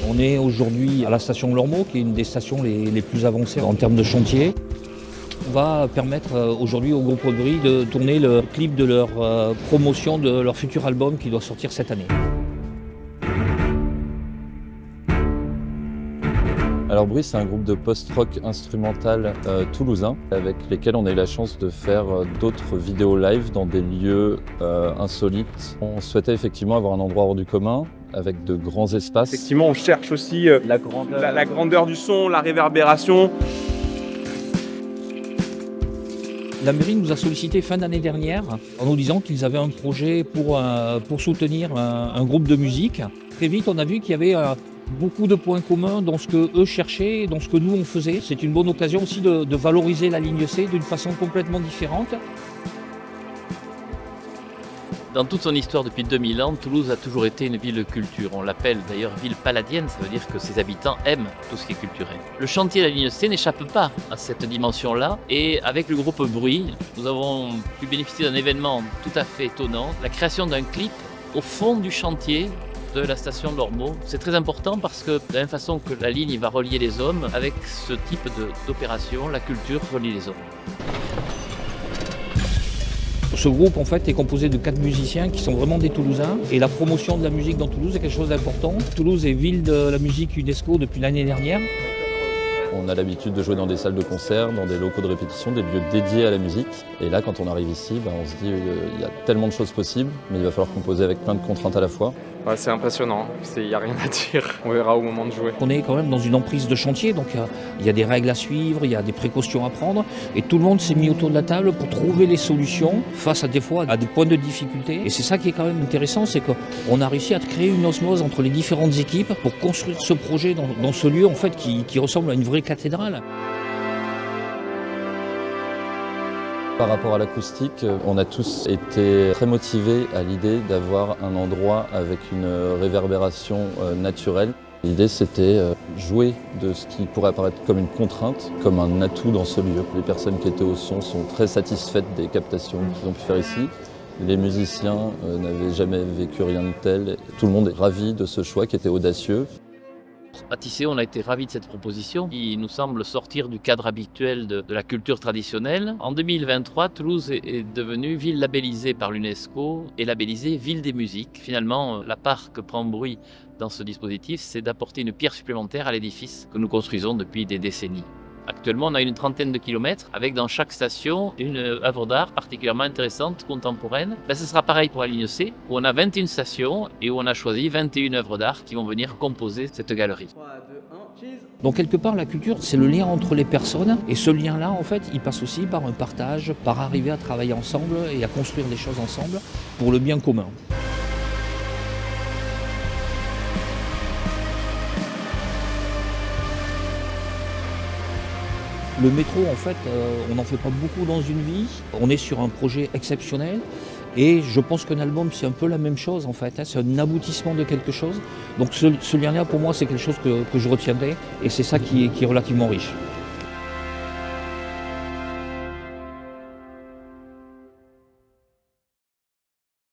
On est aujourd'hui à la station de Lormeau, qui est une des stations les plus avancées en termes de chantier. On va permettre aujourd'hui au groupe Bruit de tourner le clip de leur promotion de leur futur album qui doit sortir cette année. Alors Bruit, c'est un groupe de post-rock instrumental toulousain avec lesquels on a eu la chance de faire d'autres vidéos live dans des lieux insolites. On souhaitait effectivement avoir un endroit hors du commun avec de grands espaces. Effectivement, on cherche aussi la grandeur du son, la réverbération. La mairie nous a sollicité fin d'année dernière en nous disant qu'ils avaient un projet pour soutenir un groupe de musique. Très vite, on a vu qu'il y avait beaucoup de points communs dans ce que eux cherchaient et dans ce que nous on faisait. C'est une bonne occasion aussi de valoriser la ligne C d'une façon complètement différente. Dans toute son histoire depuis 2000 ans, Toulouse a toujours été une ville de culture. On l'appelle d'ailleurs ville palladienne, ça veut dire que ses habitants aiment tout ce qui est culturel. Le chantier de la ligne C n'échappe pas à cette dimension-là et avec le groupe Bruit, nous avons pu bénéficier d'un événement tout à fait étonnant, la création d'un clip au fond du chantier de la station de Lormeau. C'est très important parce que de la même façon que la ligne va relier les hommes, avec ce type d'opération, la culture relie les hommes. Ce groupe en fait est composé de 4 musiciens qui sont vraiment des Toulousains et la promotion de la musique dans Toulouse est quelque chose d'important. Toulouse est ville de la musique UNESCO depuis l'année dernière. On a l'habitude de jouer dans des salles de concert, dans des locaux de répétition, des lieux dédiés à la musique. Et là, quand on arrive ici, on se dit il y a tellement de choses possibles, mais il va falloir composer avec plein de contraintes à la fois. Ouais, c'est impressionnant, il n'y a rien à dire. On verra au moment de jouer. On est quand même dans une emprise de chantier, donc il y a des règles à suivre, il y a des précautions à prendre. Et tout le monde s'est mis autour de la table pour trouver les solutions face à des fois à des points de difficulté. Et c'est ça qui est quand même intéressant, c'est qu'on a réussi à créer une osmose entre les différentes équipes pour construire ce projet dans ce lieu en fait qui ressemble à une vraie cathédrale. Par rapport à l'acoustique, on a tous été très motivés à l'idée d'avoir un endroit avec une réverbération naturelle. L'idée c'était jouer de ce qui pourrait apparaître comme une contrainte, comme un atout dans ce lieu. Les personnes qui étaient au son sont très satisfaites des captations qu'ils ont pu faire ici. Les musiciens n'avaient jamais vécu rien de tel. Tout le monde est ravi de ce choix qui était audacieux. À Tissé, on a été ravis de cette proposition qui nous semble sortir du cadre habituel de la culture traditionnelle. En 2023, Toulouse est devenue ville labellisée par l'UNESCO et labellisée ville des musiques. Finalement, la part que prend Bruit dans ce dispositif, c'est d'apporter une pierre supplémentaire à l'édifice que nous construisons depuis des décennies. Actuellement, on a une trentaine de kilomètres avec dans chaque station une œuvre d'art particulièrement intéressante, contemporaine. Ce sera pareil pour la ligne C, où on a 21 stations et où on a choisi 21 œuvres d'art qui vont venir composer cette galerie. 3, 2, 1, cheese. Donc quelque part, la culture, c'est le lien entre les personnes. Et ce lien-là, en fait, il passe aussi par un partage, par arriver à travailler ensemble et à construire des choses ensemble pour le bien commun. Le métro, en fait, on n'en fait pas beaucoup dans une vie. On est sur un projet exceptionnel et je pense qu'un album, c'est un peu la même chose, en fait. C'est un aboutissement de quelque chose. Donc ce lien-là, pour moi, c'est quelque chose que je retiendrai et c'est ça qui est relativement riche.